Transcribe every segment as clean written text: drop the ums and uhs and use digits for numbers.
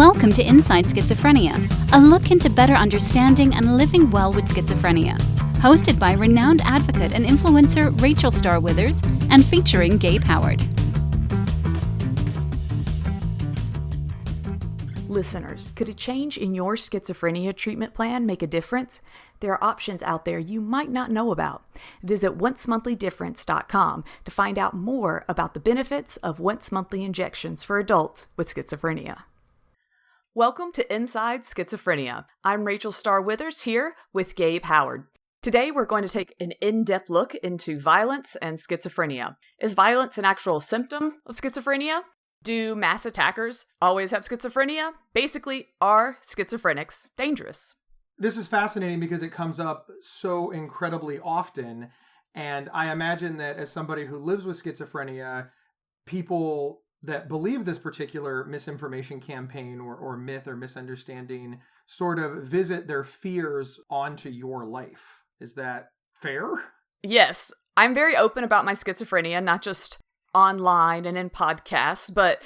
Welcome to Inside Schizophrenia, a look into better understanding and living well with schizophrenia. Hosted by renowned advocate and influencer Rachel Starwithers and featuring Gabe Howard. Listeners, could a change in your schizophrenia treatment plan make a difference? There are options out there you might not know about. Visit oncemonthly.difference.com to find out more about the benefits of once-monthly injections for adults with schizophrenia. Welcome to Inside Schizophrenia. I'm Rachel Starwithers here with Gabe Howard. Today we're going to take an in-depth look into violence and schizophrenia. Is violence an actual symptom of schizophrenia? Do mass attackers always have schizophrenia? Basically, are schizophrenics dangerous? This is fascinating because it comes up so incredibly often. And I imagine that as somebody who lives with schizophrenia, people that believe this particular misinformation campaign or myth or misunderstanding sort of visit their fears onto your life. Is that fair? Yes. I'm very open about my schizophrenia, not just online and in podcasts, but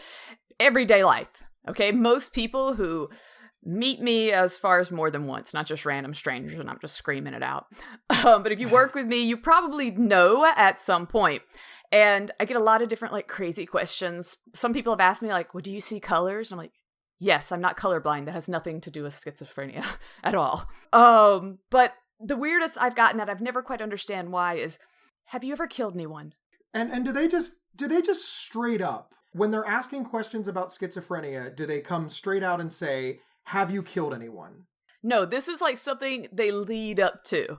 everyday life. Okay. Most people who meet me as far as more than once, not just random strangers, and I'm just screaming it out. But if you work with me, you probably know at some point. And I get a lot of different crazy questions. Some people have asked me well, do you see colors? And I'm like, yes, I'm not colorblind. That has nothing to do with schizophrenia at all. But the weirdest I've gotten that I've never quite understand why is, have you ever killed anyone? And do they just straight up, when they're asking questions about schizophrenia, do they come straight out and say, have you killed anyone? No, this is something they lead up to.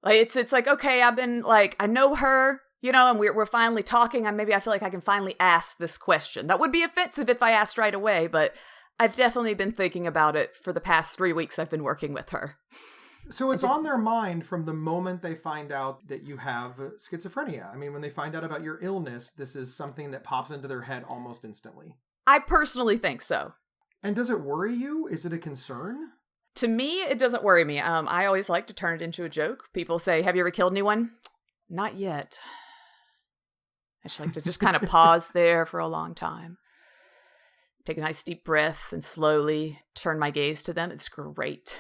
It's okay, I've been I know her, and we're finally talking, and maybe I feel like I can finally ask this question. That would be offensive if I asked right away, but I've definitely been thinking about it for the past 3 weeks I've been working with her. So it's on their mind from the moment they find out that you have schizophrenia. I mean, when they find out about your illness, this is something that pops into their head almost instantly. I personally think so. And does it worry you? Is it a concern? To me, it doesn't worry me. I always like to turn it into a joke. People say, have you ever killed anyone? Not yet. I just like to just kind of pause there for a long time. Take a nice deep breath and slowly turn my gaze to them. It's great.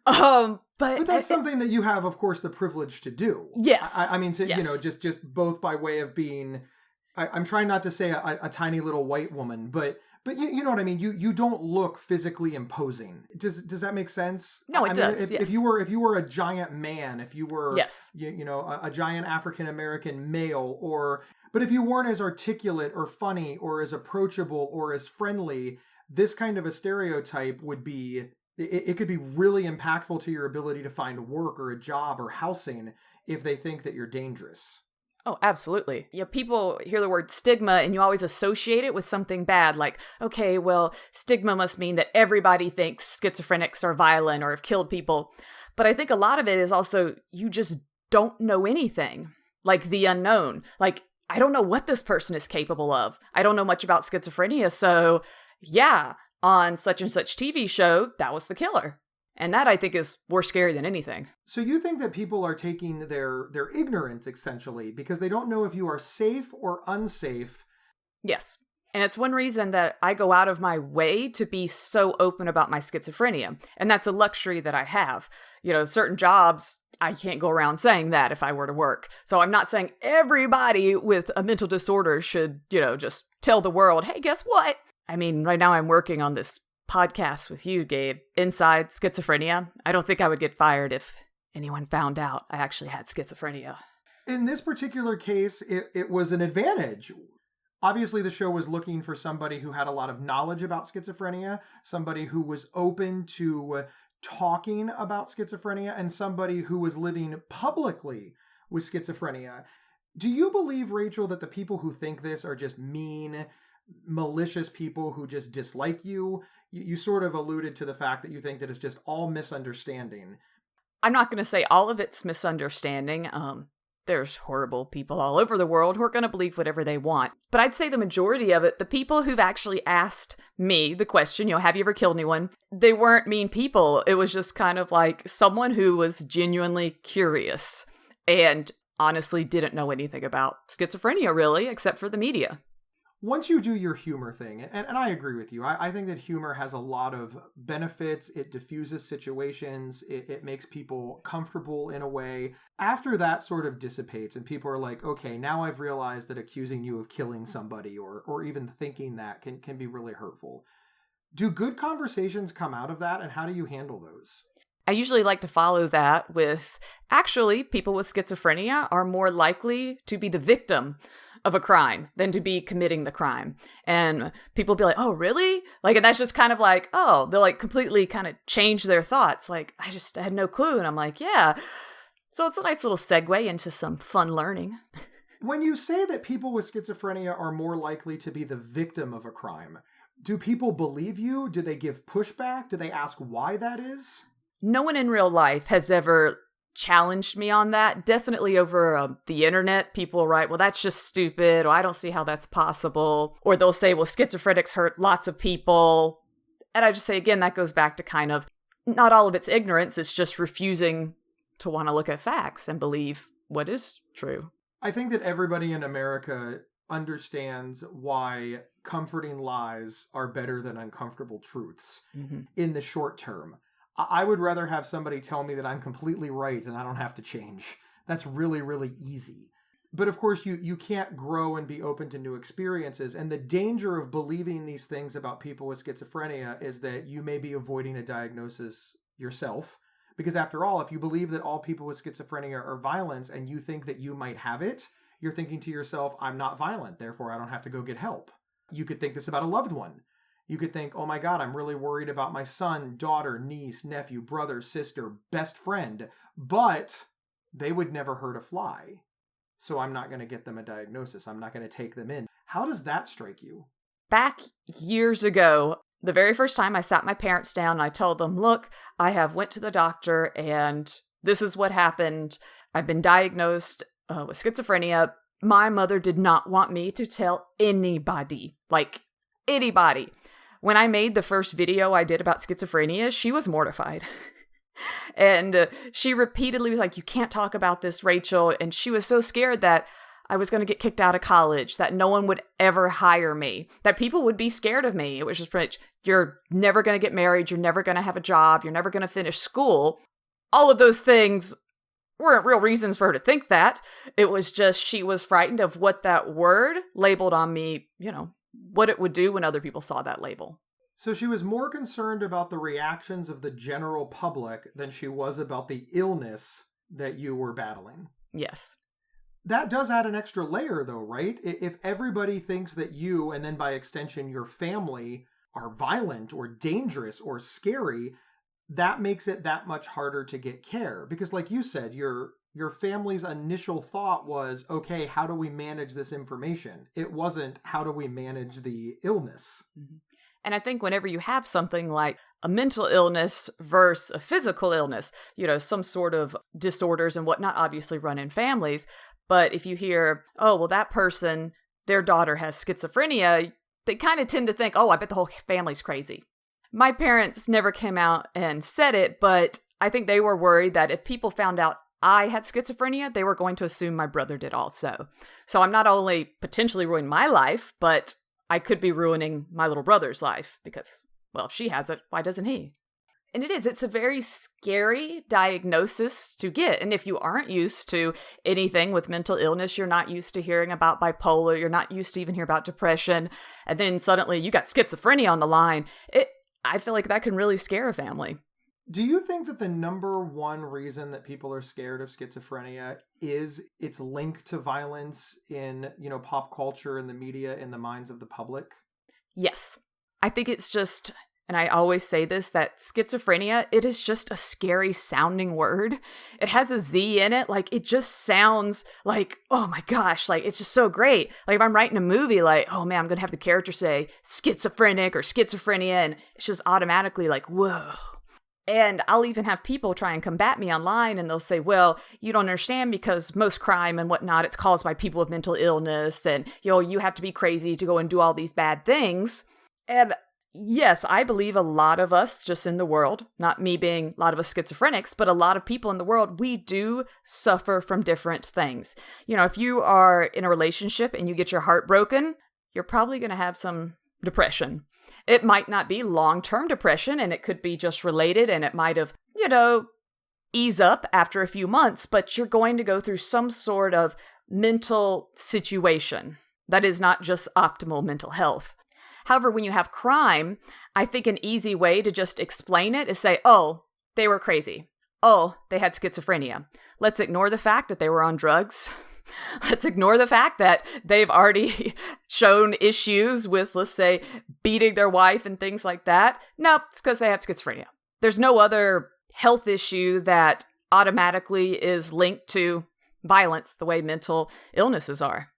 But that's something that you have, of course, the privilege to do. Yes. I mean, yes. Just both by way of being, I'm trying not to say a tiny little white woman, but you know what I mean? You don't look physically imposing. Does that make sense? No, it does. If you were a giant man, if you were, yes, a giant African American male, but if you weren't as articulate or funny or as approachable or as friendly, this kind of a stereotype would be, it could be really impactful to your ability to find work or a job or housing if they think that you're dangerous. Oh, absolutely. Yeah, people hear the word stigma and you always associate it with something bad. Okay, well, stigma must mean that everybody thinks schizophrenics are violent or have killed people. But I think a lot of it is also you just don't know anything. The unknown. I don't know what this person is capable of. I don't know much about schizophrenia. So yeah, on such and such TV show, that was the killer. And that, I think, is more scary than anything. So you think that people are taking their ignorance, essentially, because they don't know if you are safe or unsafe? Yes. And it's one reason that I go out of my way to be so open about my schizophrenia. And that's a luxury that I have. Certain jobs, I can't go around saying that if I were to work. So I'm not saying everybody with a mental disorder should, just tell the world, hey, guess what? I mean, right now I'm working on this podcast with you, Gabe, Inside Schizophrenia. I don't think I would get fired if anyone found out I actually had schizophrenia. In this particular case, it was an advantage. Obviously, the show was looking for somebody who had a lot of knowledge about schizophrenia, somebody who was open to talking about schizophrenia, and somebody who was living publicly with schizophrenia. Do you believe, Rachel, that the people who think this are just mean, malicious people who just dislike you? You sort of alluded to the fact that you think that it's just all misunderstanding. I'm not going to say all of it's misunderstanding. There's horrible people all over the world who are going to believe whatever they want. But I'd say the majority of it, the people who've actually asked me the question, have you ever killed anyone? They weren't mean people. It was just kind of someone who was genuinely curious and honestly didn't know anything about schizophrenia, really, except for the media. once you do your humor thing, and I agree with you, I think that humor has a lot of benefits. It diffuses situations. It makes people comfortable in a way. After that sort of dissipates and people are like, okay, now I've realized that accusing you of killing somebody or even thinking that can be really hurtful. Do good conversations come out of that, and how do you handle those? I usually like to follow that with, actually, people with schizophrenia are more likely to be the victim of a crime than to be committing the crime. And people be like, oh, really? Like, and that's just kind of like, oh, they'll like completely kind of change their thoughts. Like, I had no clue. And I'm like, yeah. So it's a nice little segue into some fun learning. When you say that people with schizophrenia are more likely to be the victim of a crime, do people believe you? Do they give pushback? Do they ask why that is? No one in real life has ever challenged me on that. Definitely over the internet, people write, well, that's just stupid, or I don't see how that's possible. Or they'll say, well, schizophrenics hurt lots of people. And I just say, again, that goes back to kind of not all of it's ignorance. It's just refusing to want to look at facts and believe what is true. I think that everybody in America understands why comforting lies are better than uncomfortable truths in the short term. I would rather have somebody tell me that I'm completely right and I don't have to change. That's really, really easy. But of course, you can't grow and be open to new experiences. And the danger of believing these things about people with schizophrenia is that you may be avoiding a diagnosis yourself. Because after all, if you believe that all people with schizophrenia are violent and you think that you might have it, you're thinking to yourself, I'm not violent, therefore I don't have to go get help. You could think this about a loved one. You could think, oh my God, I'm really worried about my son, daughter, niece, nephew, brother, sister, best friend, but they would never hurt a fly. So I'm not going to get them a diagnosis. I'm not going to take them in. How does that strike you? Back years ago, the very first time I sat my parents down and I told them, look, I have went to the doctor and this is what happened. I've been diagnosed with schizophrenia. My mother did not want me to tell anybody, like anybody. When I made the first video I did about schizophrenia, she was mortified. And she repeatedly was like, you can't talk about this, Rachel. And she was so scared that I was going to get kicked out of college, that no one would ever hire me, that people would be scared of me. It was just pretty much, you're never going to get married. You're never going to have a job. You're never going to finish school. All of those things weren't real reasons for her to think that. It was just she was frightened of what that word labeled on me, what it would do when other people saw that label. So she was more concerned about the reactions of the general public than she was about the illness that you were battling. Yes. That does add an extra layer though, right? If everybody thinks that you, and then by extension your family, are violent or dangerous or scary, that makes it that much harder to get care. Because like you said, your family's initial thought was, okay, how do we manage this information? It wasn't, how do we manage the illness? Mm-hmm. And I think whenever you have something like a mental illness versus a physical illness, some sort of disorders and whatnot obviously run in families. But if you hear, oh, well, that person, their daughter has schizophrenia, they kind of tend to think, oh, I bet the whole family's crazy. My parents never came out and said it, but I think they were worried that if people found out I had schizophrenia, they were going to assume my brother did also. So I'm not only potentially ruining my life, but I could be ruining my little brother's life because, well, if she has it, why doesn't he? And it's a very scary diagnosis to get. And if you aren't used to anything with mental illness, you're not used to hearing about bipolar, you're not used to even hear about depression, and then suddenly you got schizophrenia on the line, I feel like that can really scare a family. Do you think that the number one reason that people are scared of schizophrenia is its link to violence in, pop culture and the media in the minds of the public? Yes. I think it's just, and I always say this, that schizophrenia, it is just a scary sounding word. It has a Z in it. Like, it just sounds like, oh my gosh, like, it's just so great. Like, if I'm writing a movie, like, oh man, I'm going to have the character say schizophrenic or schizophrenia, and it's just automatically like, whoa. And I'll even have people try and combat me online, and they'll say, well, you don't understand because most crime and whatnot, it's caused by people with mental illness, and, you have to be crazy to go and do all these bad things. And yes, I believe a lot of us just in the world, not me being a lot of us schizophrenics, but a lot of people in the world, we do suffer from different things. If you are in a relationship and you get your heart broken, you're probably going to have some depression. It might not be long-term depression, and it could be just related, and it might have, ease up after a few months, but you're going to go through some sort of mental situation that is not just optimal mental health. However, when you have crime, I think an easy way to just explain it is say, oh, they were crazy. Oh, they had schizophrenia. Let's ignore the fact that they were on drugs. Let's ignore the fact that they've already shown issues with, let's say, beating their wife and things like that. No, it's because they have schizophrenia. There's no other health issue that automatically is linked to violence the way mental illnesses are.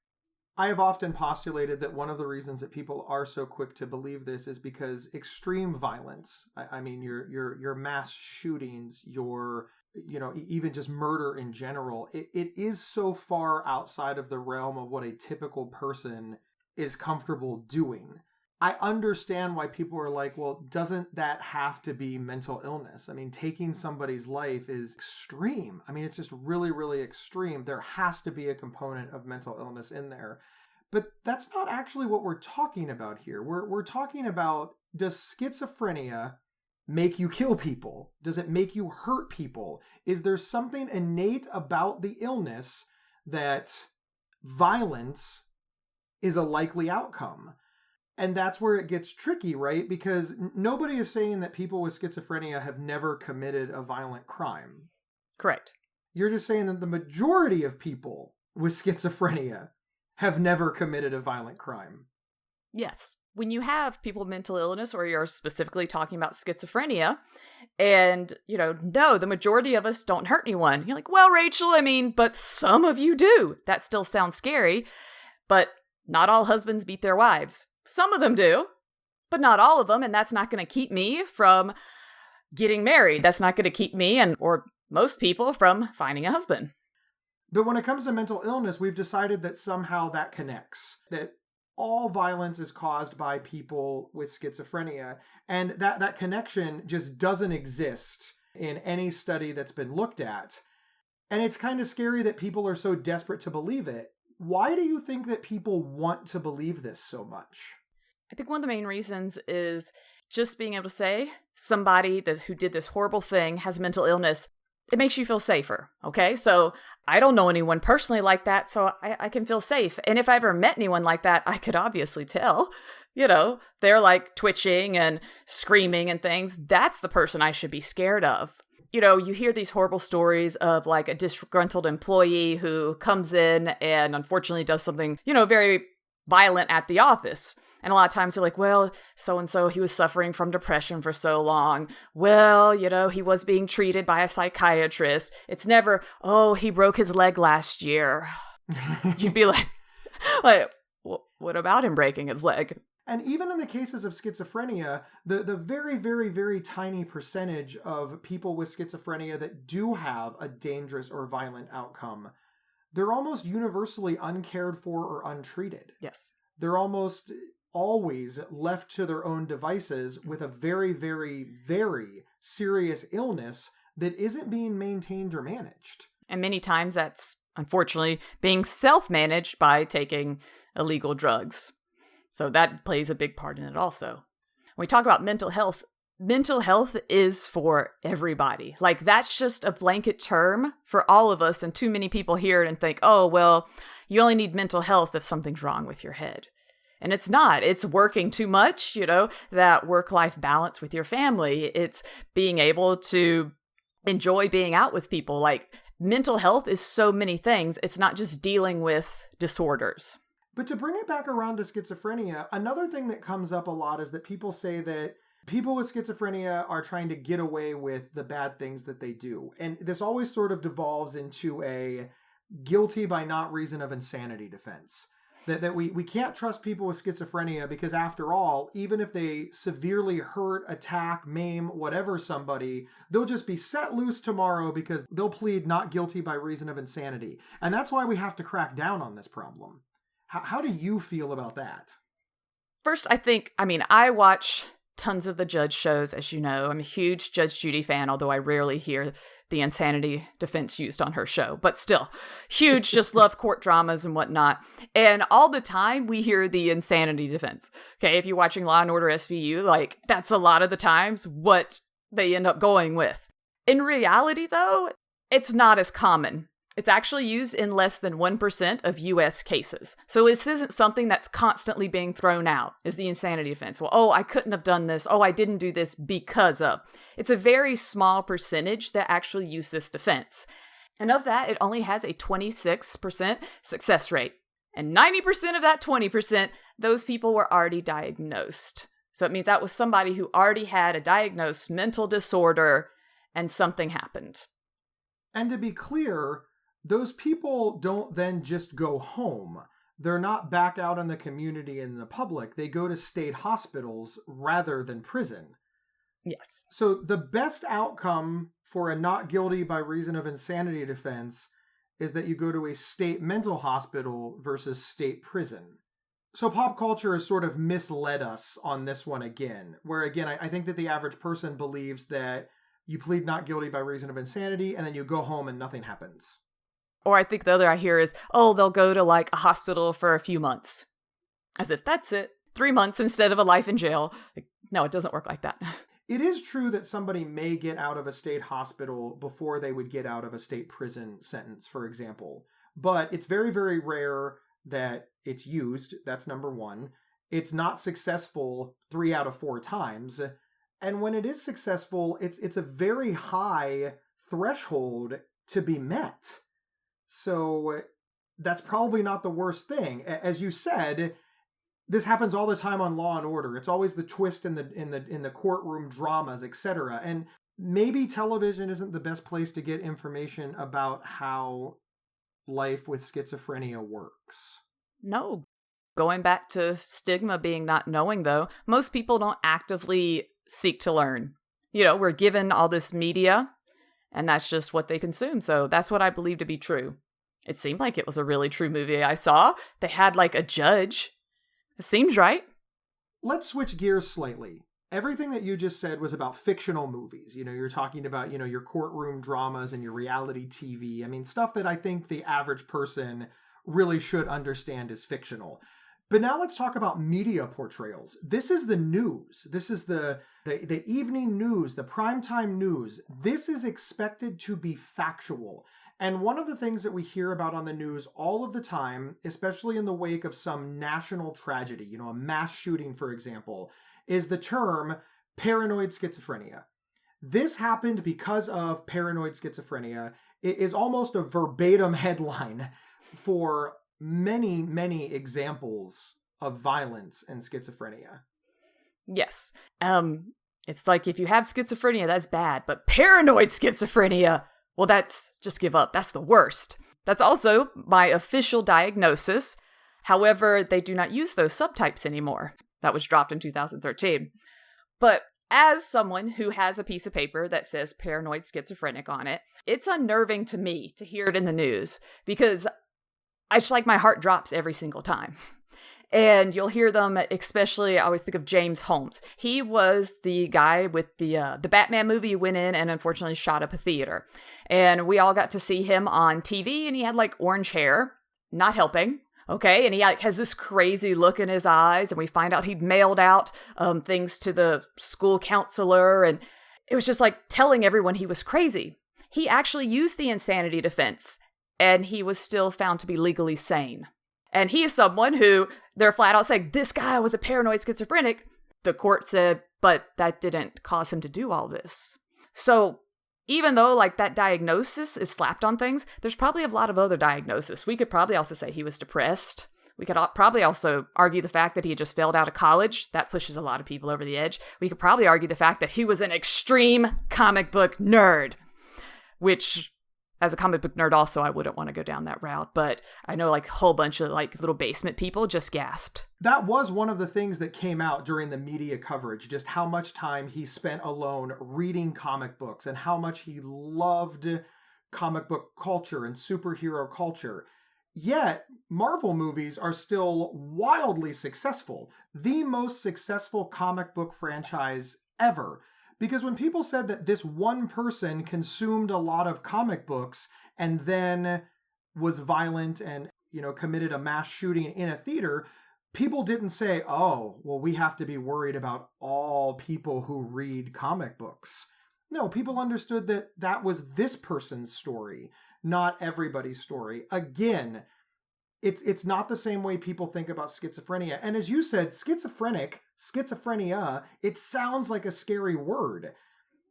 I have often postulated that one of the reasons that people are so quick to believe this is because extreme violence, I mean, your mass shootings, even just murder in general, it is so far outside of the realm of what a typical person is comfortable doing. I understand why people are like, well, doesn't that have to be mental illness? I mean, taking somebody's life is extreme. I mean, it's just really, really extreme. There has to be a component of mental illness in there. But that's not actually what we're talking about here. We're talking about, does schizophrenia make you kill people? Does it make you hurt people? Is there something innate about the illness that violence is a likely outcome? And that's where it gets tricky, right? Because nobody is saying that people with schizophrenia have never committed a violent crime. Correct. You're just saying that the majority of people with schizophrenia have never committed a violent crime. Yes. When you have people with mental illness, or you're specifically talking about schizophrenia, and, no, the majority of us don't hurt anyone. You're like, well, Rachel, but some of you do. That still sounds scary, but not all husbands beat their wives. Some of them do, but not all of them, and that's not going to keep me from getting married. That's not going to keep me, or most people, from finding a husband. But when it comes to mental illness, we've decided that somehow that connects, that all violence is caused by people with schizophrenia, and that connection just doesn't exist in any study that's been looked at. And it's kind of scary that people are so desperate to believe it. Why do you think that people want to believe this so much? I think one of the main reasons is just being able to say somebody who did this horrible thing has mental illness. It makes you feel safer, okay? So I don't know anyone personally like that, so I can feel safe. And if I ever met anyone like that, I could obviously tell, they're like twitching and screaming and things. That's the person I should be scared of. You hear these horrible stories of like a disgruntled employee who comes in and unfortunately does something, very violent at the office. And a lot of times they're like, well, so-and-so, he was suffering from depression for so long. Well, he was being treated by a psychiatrist. It's never, oh, he broke his leg last year. You'd be like, what about him breaking his leg? And even in the cases of schizophrenia, the very, very, very tiny percentage of people with schizophrenia that do have a dangerous or violent outcome, they're almost universally uncared for or untreated. Yes. They're almost always left to their own devices with a very, very, very serious illness that isn't being maintained or managed. And many times that's, unfortunately, being self-managed by taking illegal drugs. So that plays a big part in it also. When we talk about mental health is for everybody. Like, that's just a blanket term for all of us, and too many people hear it and think, oh, well, you only need mental health if something's wrong with your head. And it's not. It's working too much, that work-life balance with your family. It's being able to enjoy being out with people. Like, mental health is so many things. It's not just dealing with disorders. But to bring it back around to schizophrenia, another thing that comes up a lot is that people say that people with schizophrenia are trying to get away with the bad things that they do. And this always sort of devolves into a guilty by not reason of insanity defense. That we can't trust people with schizophrenia because, after all, even if they severely hurt, attack, maim, whatever somebody, they'll just be set loose tomorrow because they'll plead not guilty by reason of insanity. And that's why we have to crack down on this problem. How do you feel about that? First, I watch tons of the Judge shows, as you know. I'm a huge Judge Judy fan, although I rarely hear the insanity defense used on her show. But still, huge, just love court dramas and whatnot. And all the time, we hear the insanity defense. Okay, if you're watching Law & Order SVU, like, that's a lot of the times what they end up going with. In reality, though, it's not as common. It's actually used in less than 1% of U.S. cases. So this isn't something that's constantly being thrown out, is the insanity defense. Well, oh, I couldn't have done this. Oh, I didn't do this because of. It's a very small percentage that actually use this defense. And of that, it only has a 26% success rate. And 90% of that 20%, those people were already diagnosed. So it means that was somebody who already had a diagnosed mental disorder and something happened. And to be clear, those people don't then just go home. They're not back out in the community and the public. They go to state hospitals rather than prison. Yes. So the best outcome for a not guilty by reason of insanity defense is that you go to a state mental hospital versus state prison. So pop culture has sort of misled us on this one again, where again, I think that the average person believes that you plead not guilty by reason of insanity and then you go home and nothing happens. Or I think the other I hear is, oh, they'll go to like a hospital for a few months. As if that's it. 3 months instead of a life in jail. Like, no, it doesn't work like that. It is true that somebody may get out of a state hospital before they would get out of a state prison sentence, for example. But it's very, very rare that it's used. That's number one. It's not successful 3 out of 4 times. And when it is successful, it's a very high threshold to be met. So that's probably not the worst thing. As you said, this happens all the time on Law and Order. It's always the twist in the courtroom dramas, etc. And maybe television isn't the best place to get information about how life with schizophrenia works. No. Going back to stigma being not knowing, though, most people don't actively seek to learn. You know, we're given all this media, and that's just what they consume. So that's what I believe to be true. It seemed like it was a really true movie I saw. They had like a judge. It seems right. Let's switch gears slightly. Everything that you just said was about fictional movies. You know, you're talking about, you know, your courtroom dramas and your reality TV. I mean, stuff that I think the average person really should understand is fictional. But now let's talk about media portrayals. This is the news. This is the evening news, the primetime news. This is expected to be factual. And one of the things that we hear about on the news all of the time, especially in the wake of some national tragedy, you know, a mass shooting, for example, is the term paranoid schizophrenia. This happened because of paranoid schizophrenia. It is almost a verbatim headline for many, many examples of violence and schizophrenia. Yes. It's like if you have schizophrenia, that's bad, but paranoid schizophrenia, well, that's just give up. That's the worst. That's also my official diagnosis. However, they do not use those subtypes anymore. That was dropped in 2013. But as someone who has a piece of paper that says paranoid schizophrenic on it, it's unnerving to me to hear it in the news because it's like my heart drops every single time. And you'll hear them, especially, I always think of James Holmes. He was the guy with the Batman movie who went in and unfortunately shot up a theater. And we all got to see him on TV, and he had like orange hair, not helping. Okay, and he has this crazy look in his eyes, and we find out he'd mailed out things to the school counselor, and it was just like telling everyone he was crazy. He actually used the insanity defense, and he was still found to be legally sane. And he is someone who they're flat out saying, this guy was a paranoid schizophrenic. The court said, but that didn't cause him to do all this. So even though like that diagnosis is slapped on things, there's probably a lot of other diagnoses. We could probably also say he was depressed. We could probably also argue the fact that he had just failed out of college. That pushes a lot of people over the edge. We could probably argue the fact that he was an extreme comic book nerd, which as a comic book nerd also, I wouldn't want to go down that route. But I know like a whole bunch of like little basement people just gasped. That was one of the things that came out during the media coverage, just how much time he spent alone reading comic books and how much he loved comic book culture and superhero culture. Yet, Marvel movies are still wildly successful. The most successful comic book franchise ever. Because when people said that this one person consumed a lot of comic books and then was violent and, committed a mass shooting in a theater, people didn't say, oh, well, we have to be worried about all people who read comic books. No, people understood that that was this person's story, not everybody's story. Again, it's not the same way people think about schizophrenia. And as you said, schizophrenia, it sounds like a scary word.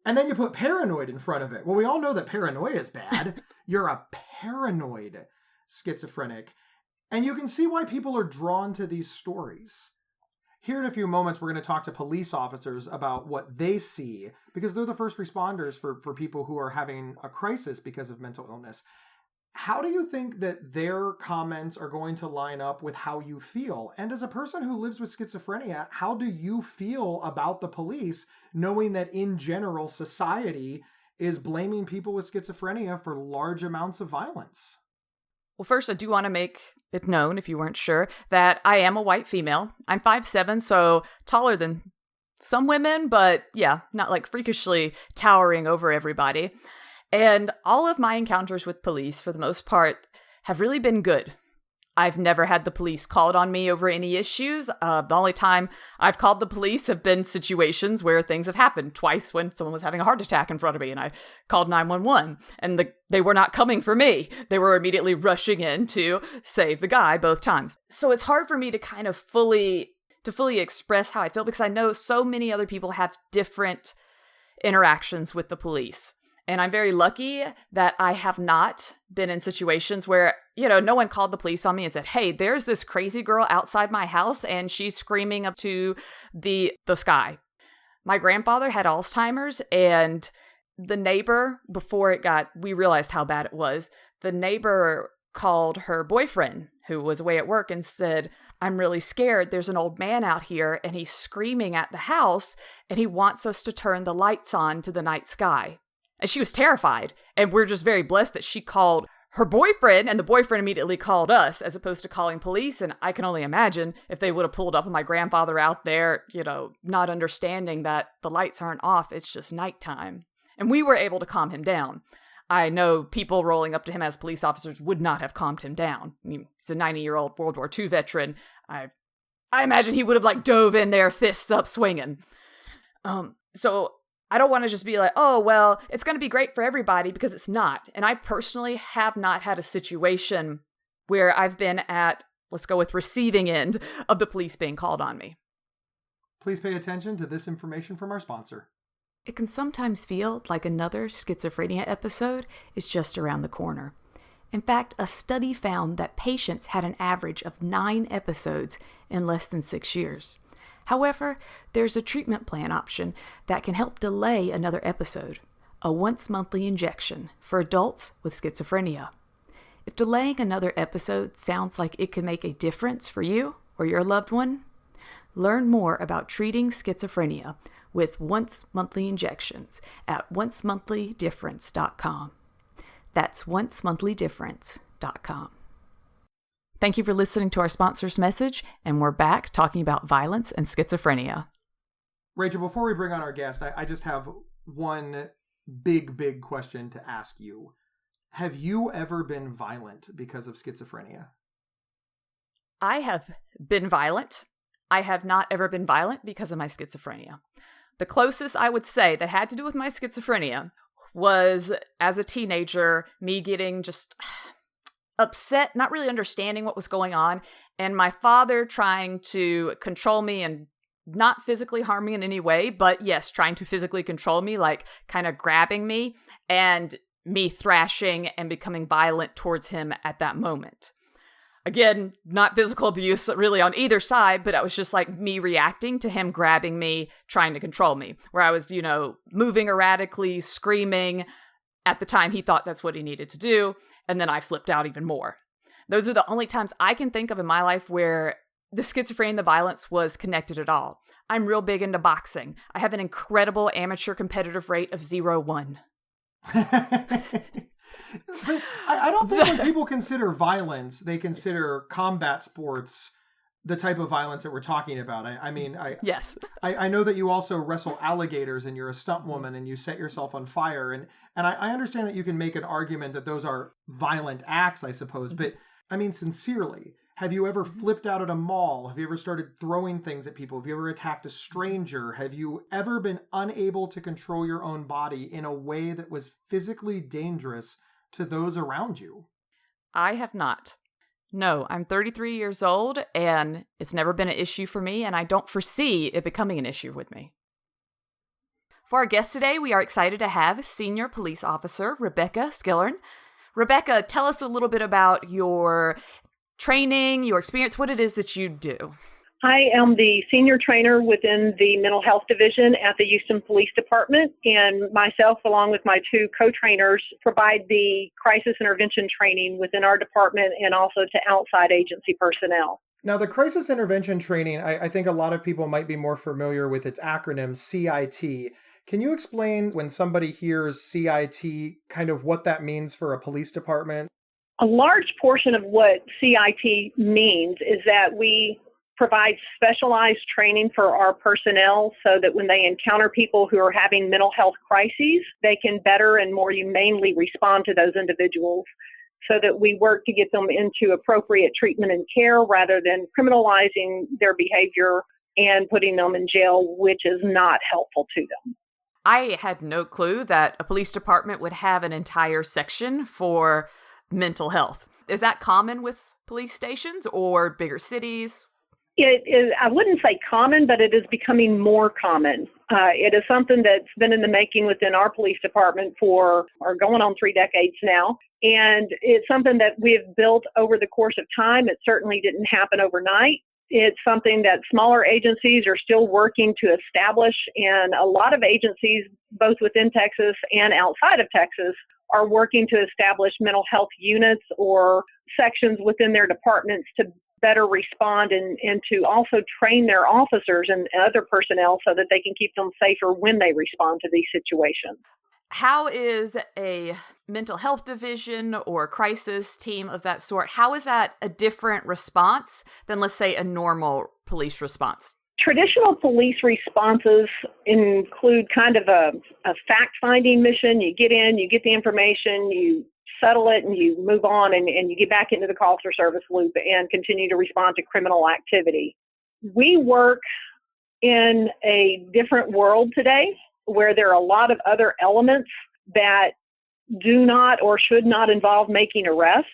And then you put paranoid in front of it. Well, we all know that paranoia is bad. You're a paranoid schizophrenic. And you can see why people are drawn to these stories. Here in a few moments, we're going to talk to police officers about what they see, because they're the first responders for people who are having a crisis because of mental illness. How do you think that their comments are going to line up with how you feel? And as a person who lives with schizophrenia, how do you feel about the police, knowing that in general, society is blaming people with schizophrenia for large amounts of violence? Well, first, I do want to make it known, if you weren't sure, that I am a white female. I'm 5'7", so taller than some women, but yeah, not like freakishly towering over everybody. And all of my encounters with police, for the most part, have really been good. I've never had the police called on me over any issues. The only time I've called the police have been situations where things have happened. Twice when someone was having a heart attack in front of me and I called 911 and they were not coming for me. They were immediately rushing in to save the guy both times. So it's hard for me to kind of fully express how I feel because I know so many other people have different interactions with the police. And I'm very lucky that I have not been in situations where, no one called the police on me and said, hey, there's this crazy girl outside my house and she's screaming up to the sky. My grandfather had Alzheimer's and the neighbor, we realized how bad it was, the neighbor called her boyfriend who was away at work and said, I'm really scared. There's an old man out here and he's screaming at the house and he wants us to turn the lights on to the night sky. And she was terrified. And we're just very blessed that she called her boyfriend and the boyfriend immediately called us as opposed to calling police. And I can only imagine if they would have pulled up on my grandfather out there, not understanding that the lights aren't off. It's just nighttime. And we were able to calm him down. I know people rolling up to him as police officers would not have calmed him down. He's a 90-year-old World War II veteran. I imagine he would have dove in there, fists up swinging. So I don't want to just be like, oh, well, it's going to be great for everybody because it's not. And I personally have not had a situation where I've been at, let's go with receiving end of the police being called on me. Please pay attention to this information from our sponsor. It can sometimes feel like another schizophrenia episode is just around the corner. In fact, a study found that patients had an average of 9 episodes in less than 6 years. However, there's a treatment plan option that can help delay another episode, a once-monthly injection for adults with schizophrenia. If delaying another episode sounds like it could make a difference for you or your loved one, learn more about treating schizophrenia with once-monthly injections at oncemonthly.difference.com. That's oncemonthly.difference.com. Thank you for listening to our sponsor's message, and we're back talking about violence and schizophrenia. Rachel, before we bring on our guest, I just have one big question to ask you. Have you ever been violent because of schizophrenia? I have been violent. I have not ever been violent because of my schizophrenia. The closest I would say that had to do with my schizophrenia was, as a teenager, me getting just upset, not really understanding what was going on, and my father trying to control me and not physically harm me in any way, but yes, trying to physically control me, like kind of grabbing me, and me thrashing and becoming violent towards him at that moment. Again, not physical abuse really on either side, but it was just like me reacting to him grabbing me, trying to control me, where I was, moving erratically, screaming. At the time, he thought that's what he needed to do, and then I flipped out even more. Those are the only times I can think of in my life where the schizophrenia and the violence was connected at all. I'm real big into boxing. I have an incredible amateur competitive rate of 0-1. But I don't think when people consider violence, they consider combat sports the type of violence that we're talking about. Yes. I know that you also wrestle alligators and you're a stunt woman and you set yourself on fire. And I understand that you can make an argument that those are violent acts, I suppose. But I mean, sincerely, have you ever flipped out at a mall? Have you ever started throwing things at people? Have you ever attacked a stranger? Have you ever been unable to control your own body in a way that was physically dangerous to those around you? I have not. No, I'm 33 years old, and it's never been an issue for me, and I don't foresee it becoming an issue with me. For our guest today, we are excited to have Senior Police Officer Rebecca Skillern. Rebecca, tell us a little bit about your training, your experience, what it is that you do. I am the senior trainer within the mental health division at the Houston Police Department, and myself, along with my two co-trainers, provide the crisis intervention training within our department and also to outside agency personnel. Now, the crisis intervention training, I think a lot of people might be more familiar with its acronym, CIT. Can you explain, when somebody hears CIT, kind of what that means for a police department? A large portion of what CIT means is that we provide specialized training for our personnel so that when they encounter people who are having mental health crises, they can better and more humanely respond to those individuals, so that we work to get them into appropriate treatment and care rather than criminalizing their behavior and putting them in jail, which is not helpful to them. I had no clue that a police department would have an entire section for mental health. Is that common with police stations or bigger cities? It is, I wouldn't say common, but it is becoming more common. It is something that's been in the making within our police department for going on 3 decades now. And it's something that we've built over the course of time. It certainly didn't happen overnight. It's something that smaller agencies are still working to establish. And a lot of agencies, both within Texas and outside of Texas, are working to establish mental health units or sections within their departments to better respond and to also train their officers and other personnel so that they can keep them safer when they respond to these situations. How is a mental health division or crisis team of that sort, how is that a different response than, let's say, a normal police response? Traditional police responses include kind of a fact-finding mission. You get in, you get the information, you settle it, and you move on, and you get back into the call for service loop and continue to respond to criminal activity. We work in a different world today where there are a lot of other elements that do not or should not involve making arrests.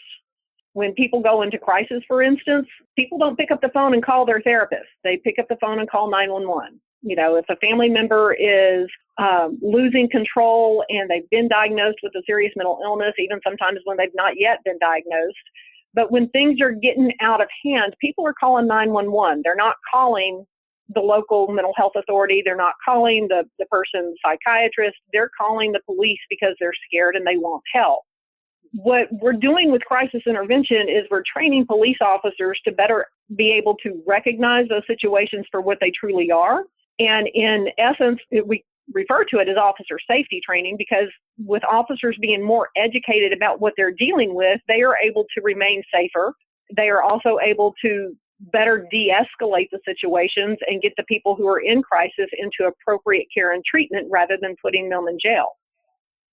When people go into crisis, for instance, people don't pick up the phone and call their therapist. They pick up the phone and call 911. You know, if a family member is losing control and they've been diagnosed with a serious mental illness, even sometimes when they've not yet been diagnosed. But when things are getting out of hand, people are calling 911. They're not calling the local mental health authority. They're not calling the person's psychiatrist. They're calling the police because they're scared and they want help. What we're doing with crisis intervention is we're training police officers to better be able to recognize those situations for what they truly are. And in essence, we refer to it as officer safety training, because with officers being more educated about what they're dealing with, they are able to remain safer. They are also able to better de-escalate the situations and get the people who are in crisis into appropriate care and treatment rather than putting them in jail.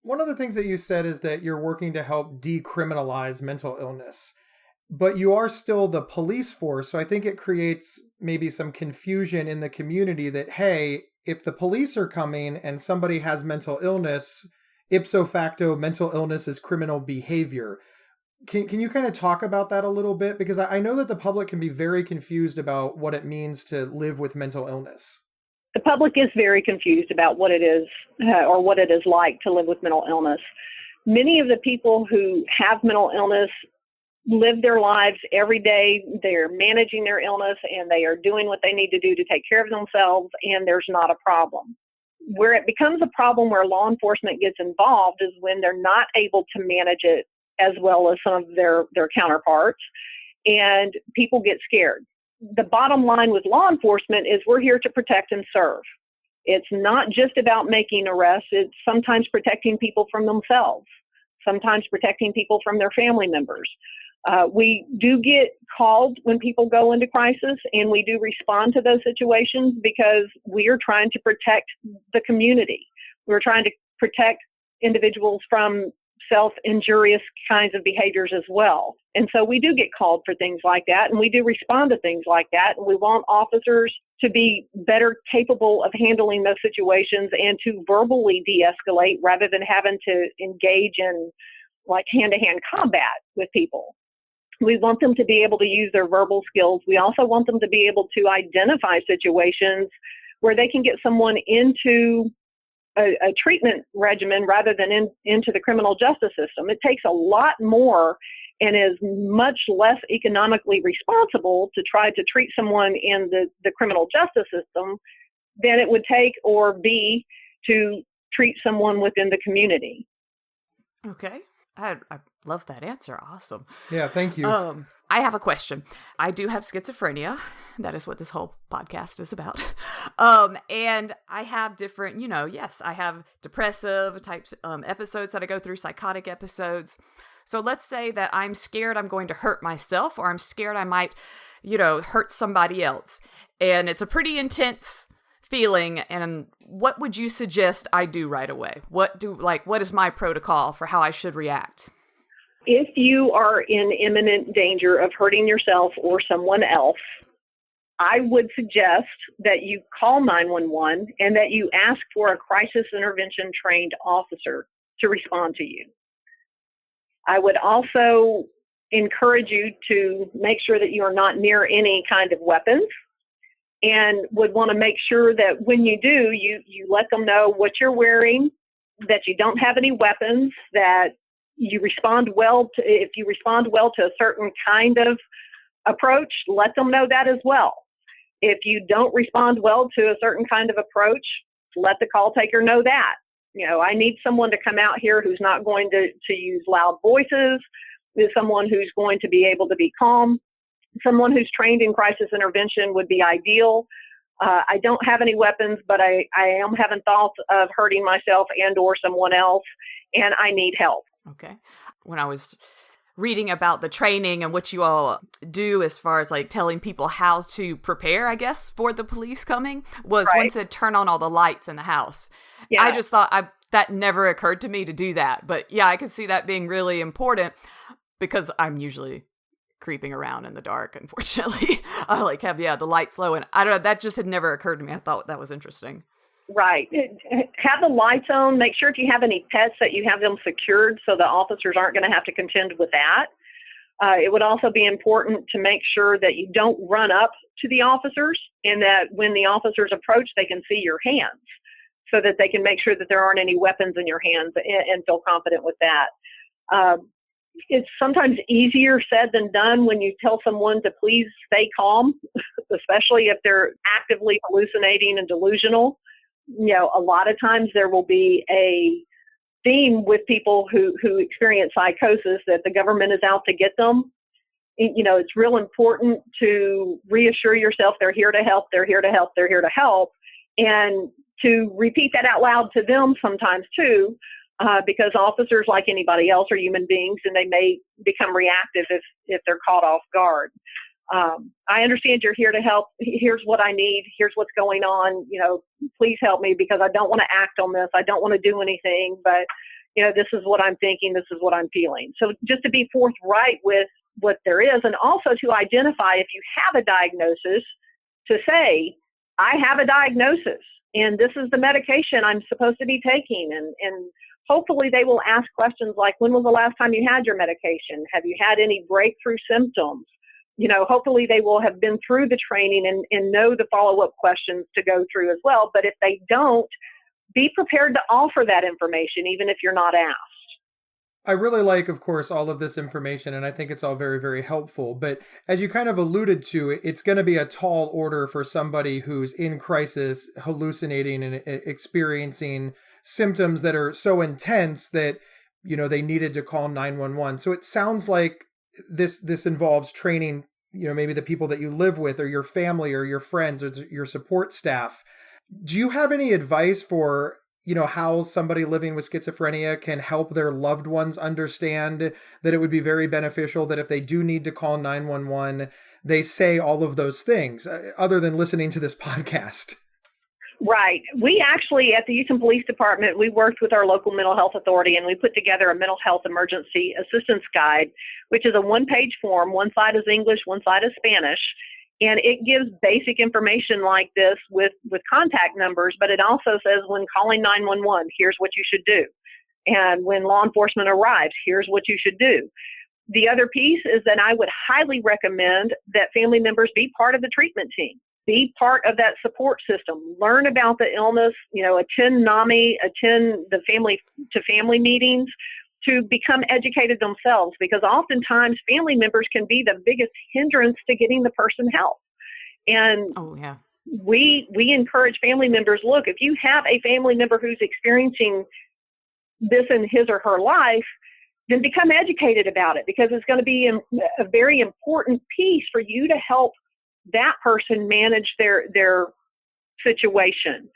One of the things that you said is that you're working to help decriminalize mental illness, but you are still the police force. So I think it creates maybe some confusion in the community that, hey, if the police are coming and somebody has mental illness, ipso facto, mental illness is criminal behavior. Can you kind of talk about that a little bit? Because I know that the public can be very confused about what it means to live with mental illness. The public is very confused about what it is or what it is like to live with mental illness. Many of the people who have mental illness live their lives every day. They're managing their illness and they are doing what they need to do to take care of themselves, and there's not a problem. Where it becomes a problem where law enforcement gets involved is when they're not able to manage it as well as some of their counterparts, and people get scared. The bottom line with law enforcement is we're here to protect and serve. It's not just about making arrests. It's sometimes protecting people from themselves. sometimes protecting people from their family members. We do get called when people go into crisis, and we do respond to those situations because we are trying to protect the community. We're trying to protect individuals from self-injurious kinds of behaviors as well. And so we do get called for things like that, and we do respond to things like that. And we want officers to be better capable of handling those situations and to verbally de-escalate rather than having to engage in like hand-to-hand combat with people. We want them to be able to use their verbal skills. We also want them to be able to identify situations where they can get someone into a treatment regimen rather than into the criminal justice system. It takes a lot more and is much less economically responsible to try to treat someone in the criminal justice system than it would take or be to treat someone within the community. Okay. I love that answer. Awesome. Yeah, thank you. I have a question. I do have schizophrenia. That is what this whole podcast is about. And I have different, yes, I have depressive types episodes that I go through, psychotic episodes. So let's say that I'm scared I'm going to hurt myself, or I'm scared I might, hurt somebody else. And it's a pretty intense feeling. And what would you suggest I do right away? What is my protocol for how I should react? If you are in imminent danger of hurting yourself or someone else, I would suggest that you call 911 and that you ask for a crisis intervention trained officer to respond to you. I would also encourage you to make sure that you are not near any kind of weapons, and would want to make sure that when you do, you let them know what you're wearing, that you don't have any weapons, that you respond well to, if you respond well to a certain kind of approach, let them know that as well. If you don't respond well to a certain kind of approach, let the call taker know that. I need someone to come out here who's not going to use loud voices, is someone who's going to be able to be calm. Someone who's trained in crisis intervention would be ideal. I don't have any weapons, but I am having thoughts of hurting myself and or someone else, and I need help. Okay. When I was reading about the training and what you all do as far as like telling people how to prepare, I guess, for the police coming, was Right. One said turn on all the lights in the house. Yeah. I just thought that never occurred to me to do that. But yeah, I could see that being really important because I'm usually creeping around in the dark, unfortunately. I have the lights low, and I don't know, that just had never occurred to me. I thought that was interesting. Right. Have the lights on. Make sure if you have any pets that you have them secured so the officers aren't going to have to contend with that. It would also be important to make sure that you don't run up to the officers, and that when the officers approach, they can see your hands so that they can make sure that there aren't any weapons in your hands and feel confident with that. It's sometimes easier said than done when you tell someone to please stay calm, especially if they're actively hallucinating and delusional. A lot of times there will be a theme with people who experience psychosis that the government is out to get them. It's real important to reassure yourself they're here to help, they're here to help, they're here to help, and to repeat that out loud to them sometimes too. Because officers, like anybody else, are human beings, and they may become reactive if they're caught off guard. I understand you're here to help. Here's what I need. Here's what's going on. Please help me because I don't want to act on this. I don't want to do anything, but this is what I'm thinking. This is what I'm feeling. So just to be forthright with what there is, and also to identify if you have a diagnosis, to say, I have a diagnosis, and this is the medication I'm supposed to be taking, and hopefully they will ask questions like, when was the last time you had your medication? Have you had any breakthrough symptoms? Hopefully they will have been through the training and know the follow-up questions to go through as well. But if they don't, be prepared to offer that information, even if you're not asked. I really like, of course, all of this information, and I think it's all very, very helpful. But as you kind of alluded to, it's going to be a tall order for somebody who's in crisis, hallucinating and experiencing symptoms that are so intense that, they needed to call 911. So it sounds like this involves training, maybe the people that you live with or your family or your friends or your support staff. Do you have any advice for, how somebody living with schizophrenia can help their loved ones understand that it would be very beneficial that if they do need to call 911, they say all of those things other than listening to this podcast. Right. We actually, at the Houston Police Department, we worked with our local mental health authority, and we put together a mental health emergency assistance guide, which is a one-page form. One side is English, one side is Spanish. And it gives basic information like this with contact numbers, but it also says when calling 911, here's what you should do. And when law enforcement arrives, here's what you should do. The other piece is that I would highly recommend that family members be part of the treatment team. Be part of that support system. Learn about the illness, attend NAMI, attend the family meetings to become educated themselves, because oftentimes family members can be the biggest hindrance to getting the person help. And we encourage family members, look, if you have a family member who's experiencing this in his or her life, then become educated about it, because it's going to be a very important piece for you to help that person manage their situation.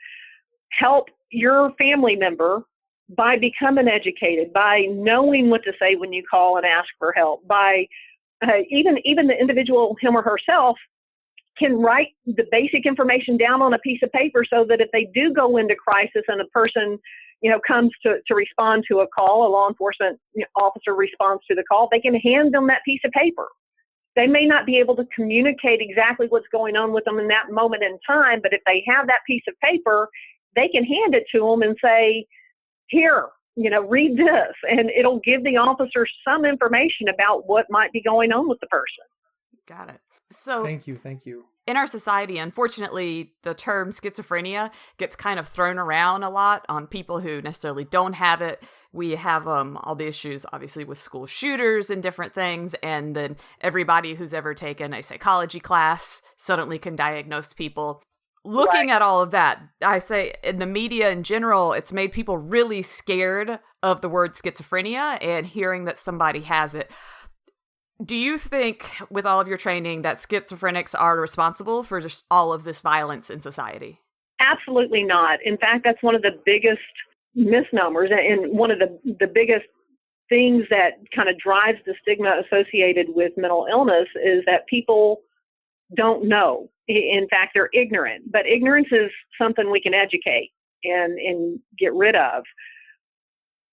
Help your family member by becoming educated, by knowing what to say when you call and ask for help, by even the individual, him or herself, can write the basic information down on a piece of paper so that if they do go into crisis and a person comes to respond to a call, a law enforcement officer responds to the call, they can hand them that piece of paper. They may not be able to communicate exactly what's going on with them in that moment in time, but if they have that piece of paper, they can hand it to them and say, here, read this, and it'll give the officer some information about what might be going on with the person. Got it. So Thank you. in our society, unfortunately, the term schizophrenia gets kind of thrown around a lot on people who necessarily don't have it. We have all the issues, obviously, with school shooters and different things. And then everybody who's ever taken a psychology class suddenly can diagnose people. Looking at all of that, I say in the media in general, it's made people really scared of the word schizophrenia and hearing that somebody has it. Do you think, with all of your training, that schizophrenics are responsible for just all of this violence in society? Absolutely not. In fact, that's one of the biggest misnomers and one of the biggest things that kind of drives the stigma associated with mental illness is that people don't know. In fact, they're ignorant. But ignorance is something we can educate and get rid of.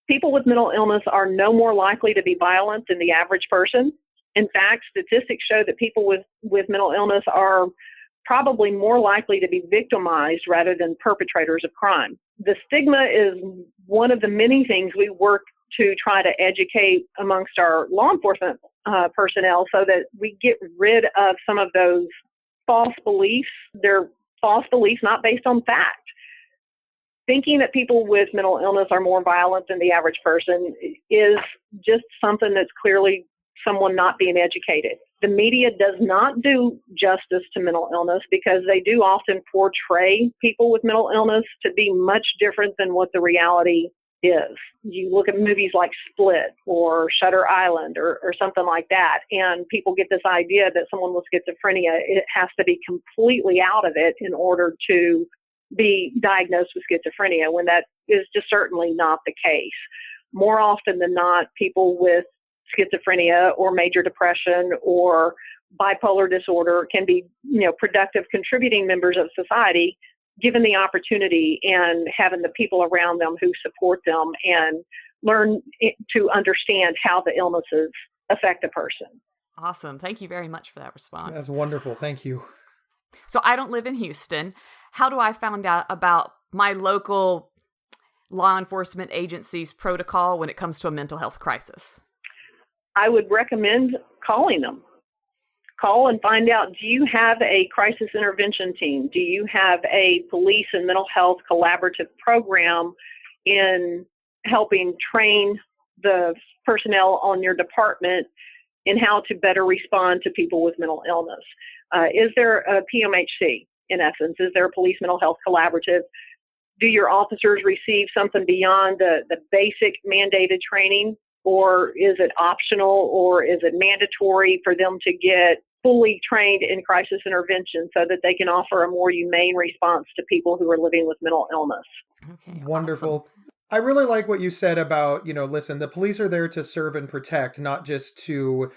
People with mental illness are no more likely to be violent than the average person. In fact, statistics show that people with mental illness are probably more likely to be victimized rather than perpetrators of crime. The stigma is one of the many things we work to try to educate amongst our law enforcement personnel so that we get rid of some of those false beliefs. They're false beliefs not based on fact. Thinking that people with mental illness are more violent than the average person is just something that's clearly someone not being educated. The media does not do justice to mental illness because they do often portray people with mental illness to be much different than what the reality is. You look at movies like Split or Shutter Island or something like that, and people get this idea that someone with schizophrenia, it has to be completely out of it in order to be diagnosed with schizophrenia, when that is just certainly not the case. More often than not, people with schizophrenia or major depression or bipolar disorder can be, productive contributing members of society given the opportunity and having the people around them who support them and learn to understand how the illnesses affect a person. Awesome. Thank you very much for that response. That's wonderful. Thank you. So I don't live in Houston. How do I find out about my local law enforcement agency's protocol when it comes to a mental health crisis? I would recommend calling them. Call and find out, do you have a crisis intervention team? Do you have a police and mental health collaborative program in helping train the personnel on your department in how to better respond to people with mental illness? Is there a PMHC, in essence? Is there a police mental health collaborative? Do your officers receive something beyond the basic mandated training? Or is it optional, or is it mandatory for them to get fully trained in crisis intervention so that they can offer a more humane response to people who are living with mental illness. Okay, Wonderful. awesome. I really like what you said about, listen, the police are there to serve and protect, not just to,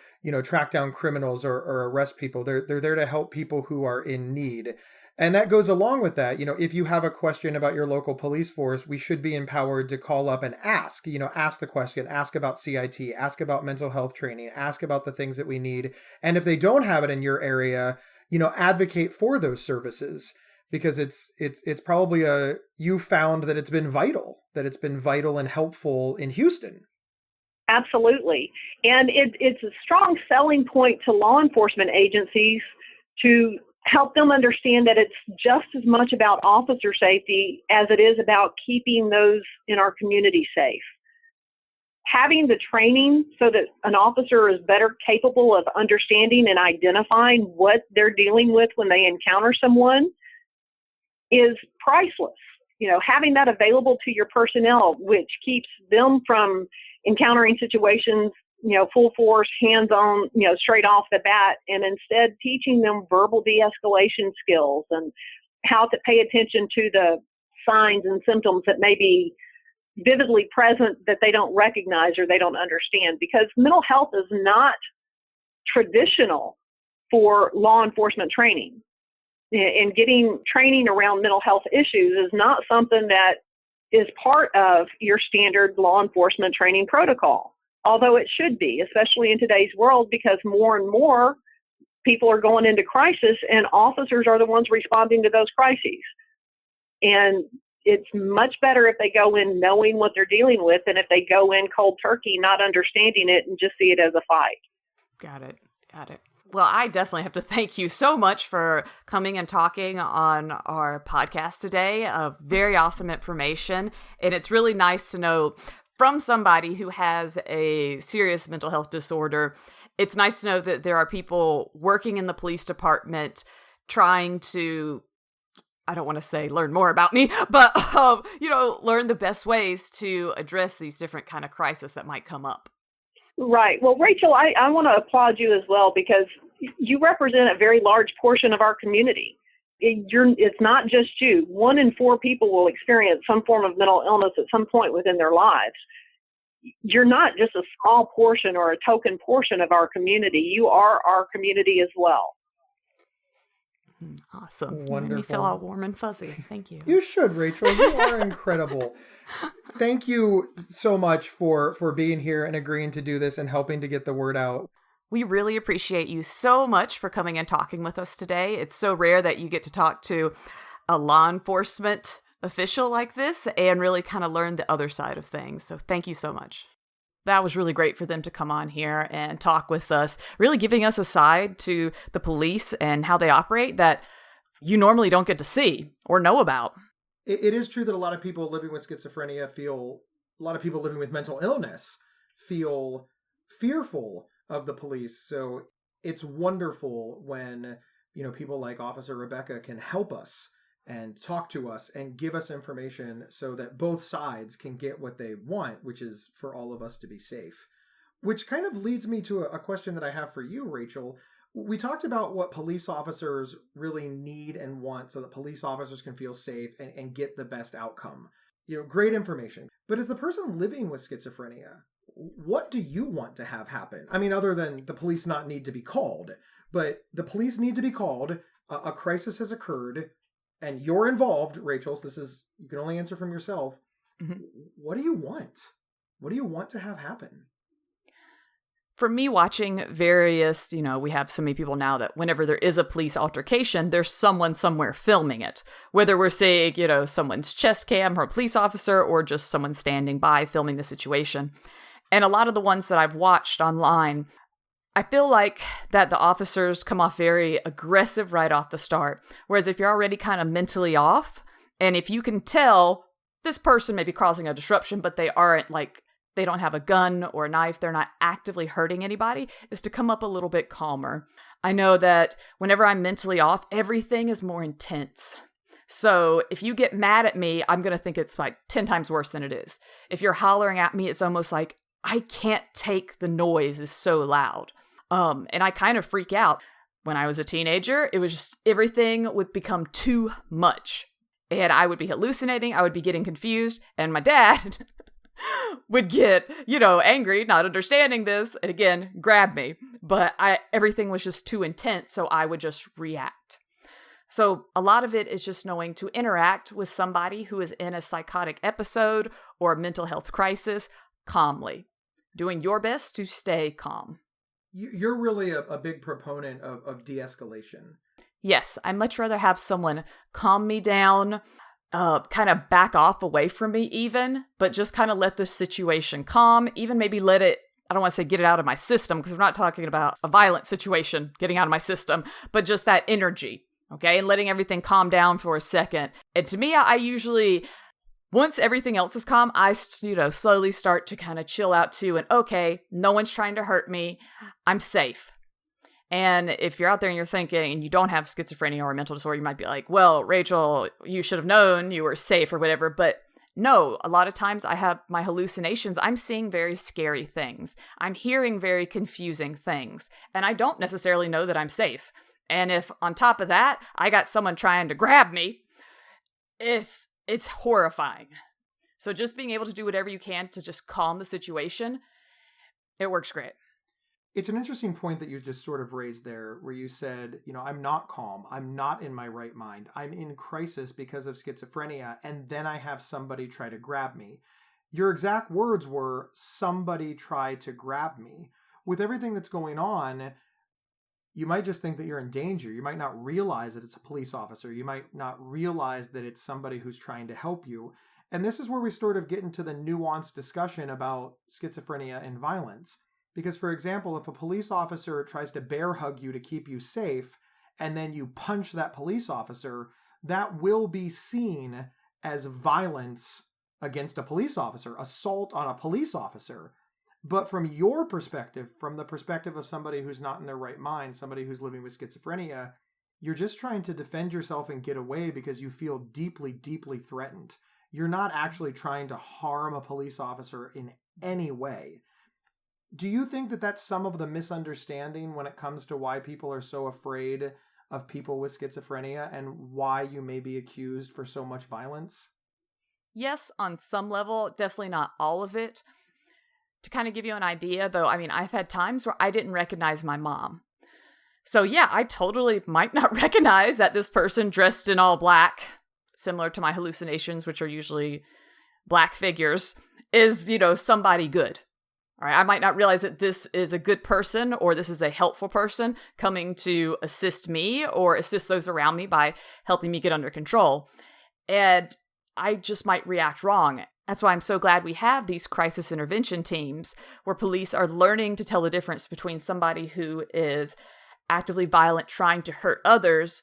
track down criminals or arrest people. They're there to help people who are in need. And that goes along with that. If you have a question about your local police force, we should be empowered to call up and ask the question, ask about CIT, ask about mental health training, ask about the things that we need. And if they don't have it in your area, advocate for those services, because it's probably you found that it's been vital and helpful in Houston. Absolutely. And it's a strong selling point to law enforcement agencies to help them understand that it's just as much about officer safety as it is about keeping those in our community safe. Having the training so that an officer is better capable of understanding and identifying what they're dealing with when they encounter someone is priceless. Having that available to your personnel, which keeps them from encountering situations full force, hands-on, straight off the bat, and instead teaching them verbal de-escalation skills and how to pay attention to the signs and symptoms that may be vividly present that they don't recognize or they don't understand. Because mental health is not traditional for law enforcement training. And getting training around mental health issues is not something that is part of your standard law enforcement training protocol. Although it should be, especially in today's world, because more and more people are going into crisis and officers are the ones responding to those crises. And it's much better if they go in knowing what they're dealing with than if they go in cold turkey, not understanding it and just see it as a fight. Got it. Well, I definitely have to thank you so much for coming and talking on our podcast today. Very awesome information. And it's really nice to know from somebody who has a serious mental health disorder. It's nice to know that there are people working in the police department trying to, I don't want to say learn more about me, but, learn the best ways to address these different kind of crises that might come up. Right. Well, Rachel, I want to applaud you as well, because you represent a very large portion of our community. It's not just you. 1 in 4 people will experience some form of mental illness at some point within their lives. You're not just a small portion or a token portion of our community. You are our community as well. Awesome. Wonderful. Made me feel all warm and fuzzy. Thank you. You should, Rachel. You are incredible. Thank you so much for being here and agreeing to do this and helping to get the word out. We really appreciate you so much for coming and talking with us today. It's so rare that you get to talk to a law enforcement official like this and really kind of learn the other side of things. So thank you so much. That was really great for them to come on here and talk with us, really giving us a side to the police and how they operate that you normally don't get to see or know about. It is true that a lot of people living with schizophrenia a lot of people living with mental illness feel fearful of the police. So it's wonderful when, people like Officer Rebecca can help us and talk to us and give us information so that both sides can get what they want, which is for all of us to be safe. Which kind of leads me to a question that I have for you, Rachel. We talked about what police officers really need and want so that police officers can feel safe and get the best outcome. Great information. But as the person living with schizophrenia, what do you want to have happen? I mean, other than the police not need to be called, but the police need to be called, a crisis has occurred, and you're involved, Rachel, so you can only answer from yourself. Mm-hmm. What do you want? What do you want to have happen? For me, watching various, we have so many people now that whenever there is a police altercation, there's someone somewhere filming it. Whether we're seeing, someone's chest cam or a police officer or just someone standing by filming the situation. And a lot of the ones that I've watched online, I feel like that the officers come off very aggressive right off the start. Whereas if you're already kind of mentally off, and if you can tell this person may be causing a disruption, but they aren't they don't have a gun or a knife, they're not actively hurting anybody, is to come up a little bit calmer. I know that whenever I'm mentally off, everything is more intense. So if you get mad at me, I'm going to think it's 10 times worse than it is. If you're hollering at me, it's almost like I can't take the noise, is so loud. And I kind of freak out. when I was a teenager, it was just everything would become too much. And I would be hallucinating, I would be getting confused, and my dad would get, angry, not understanding this, and again, grab me. But everything was just too intense, so I would just react. So a lot of it is just knowing to interact with somebody who is in a psychotic episode or a mental health crisis calmly, doing your best to stay calm. You're really a big proponent of de-escalation. Yes, I'd much rather have someone calm me down, kind of back off away from me even, but just kind of let the situation calm, even maybe let it, I don't want to say get it out of my system, because we're not talking about a violent situation getting out of my system, but just that energy, okay, and letting everything calm down for a second. And to me, I usually, once everything else is calm, I, slowly start to kind of chill out too, and okay, no one's trying to hurt me, I'm safe. And if you're out there and you're thinking and you don't have schizophrenia or a mental disorder, you might be like, well, Rachel, you should have known you were safe or whatever. But no, a lot of times I have my hallucinations. I'm seeing very scary things. I'm hearing very confusing things. And I don't necessarily know that I'm safe. And if on top of that, I got someone trying to grab me, it's horrifying. So just being able to do whatever you can to just calm the situation, it works great. It's an interesting point that you just sort of raised there, where you said, I'm not calm. I'm not in my right mind. I'm in crisis because of schizophrenia. And then I have somebody try to grab me. Your exact words were, somebody tried to grab me. With everything that's going on, you might just think that you're in danger. You might not realize that it's a police officer. You might not realize that it's somebody who's trying to help you. And this is where we sort of get into the nuanced discussion about schizophrenia and violence. Because, for example, if a police officer tries to bear hug you to keep you safe, and then you punch that police officer, that will be seen as violence against a police officer, assault on a police officer. But from your perspective, from the perspective of somebody who's not in their right mind, somebody who's living with schizophrenia, you're just trying to defend yourself and get away because you feel deeply, deeply threatened. You're not actually trying to harm a police officer in any way. Do you think that that's some of the misunderstanding when it comes to why people are so afraid of people with schizophrenia and why you may be accused for so much violence? Yes, on some level, definitely not all of it. To kind of give you an idea, though, I've had times where I didn't recognize my mom. So yeah, I totally might not recognize that this person dressed in all black, similar to my hallucinations, which are usually black figures, is, somebody good. All right, I might not realize that this is a good person or this is a helpful person coming to assist me or assist those around me by helping me get under control. And I just might react wrong. That's why I'm so glad we have these crisis intervention teams where police are learning to tell the difference between somebody who is actively violent trying to hurt others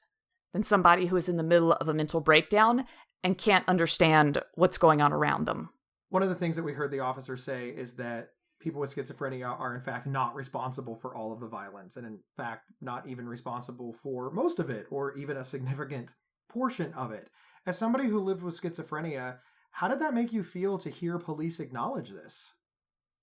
than somebody who is in the middle of a mental breakdown and can't understand what's going on around them. One of the things that we heard the officer say is that people with schizophrenia are in fact not responsible for all of the violence, and in fact not even responsible for most of it or even a significant portion of it. As somebody who lived with schizophrenia, how did that make you feel to hear police acknowledge this?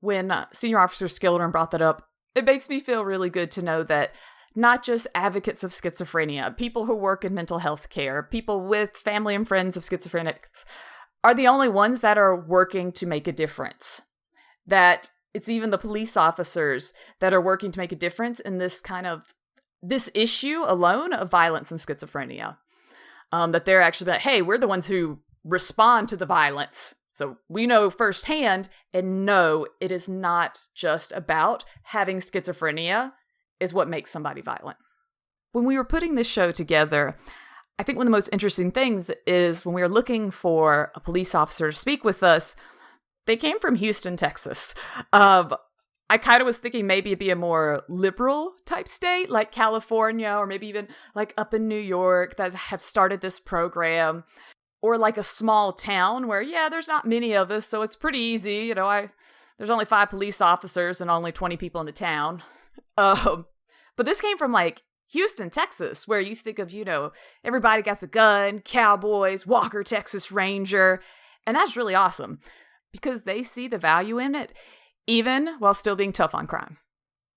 When Senior Officer Skillern brought that up, it makes me feel really good to know that not just advocates of schizophrenia, people who work in mental health care, people with family and friends of schizophrenics are the only ones that are working to make a difference. That it's even the police officers that are working to make a difference in this issue alone of violence and schizophrenia. That they're actually like, hey, we're the ones who respond to the violence. So we know firsthand, and no, it is not just about having schizophrenia is what makes somebody violent. When we were putting this show together, I think one of the most interesting things is when we were looking for a police officer to speak with us, they came from Houston, Texas. I kind of was thinking maybe it'd be a more liberal type state like California or maybe even like up in New York that have started this program, or like a small town where, there's not many of us, so it's pretty easy. There's only 5 police officers and only 20 people in the town. But this came from like Houston, Texas, where you think of, everybody got a gun, cowboys, Walker, Texas Ranger. And that's really awesome because they see the value in it, even while still being tough on crime.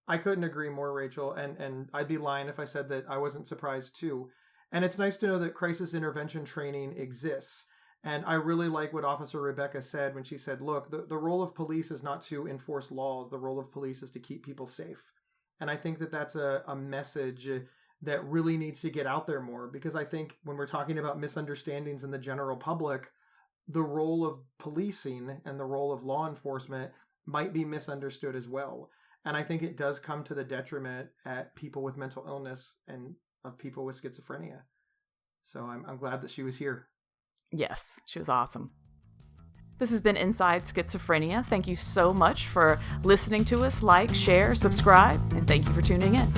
I couldn't agree more, Rachel, and I'd be lying if I said that I wasn't surprised too. And it's nice to know that crisis intervention training exists. And I really like what Officer Rebecca said when she said, look, the role of police is not to enforce laws. The role of police is to keep people safe. And I think that that's a message that really needs to get out there more, because I think when we're talking about misunderstandings in the general public, the role of policing and the role of law enforcement might be misunderstood as well. And I think it does come to the detriment at people with mental illness and of people with schizophrenia. So I'm glad that she was here. Yes, she was awesome. This has been Inside Schizophrenia. Thank you so much for listening to us. Like, share, subscribe, and thank you for tuning in.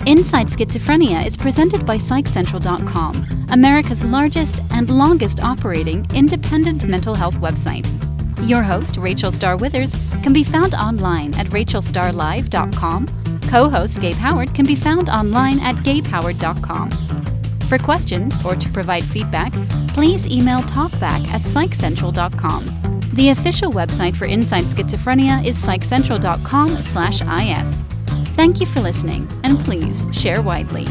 Inside Schizophrenia is presented by PsychCentral.com, America's largest and longest operating independent mental health website. Your host, Rachel Starr Withers, can be found online at rachelstarlive.com. Co-host Gabe Howard can be found online at gabehoward.com. For questions or to provide feedback, please email talkback@psychcentral.com. The official website for Inside Schizophrenia is psychcentral.com/is. Thank you for listening, and please share widely.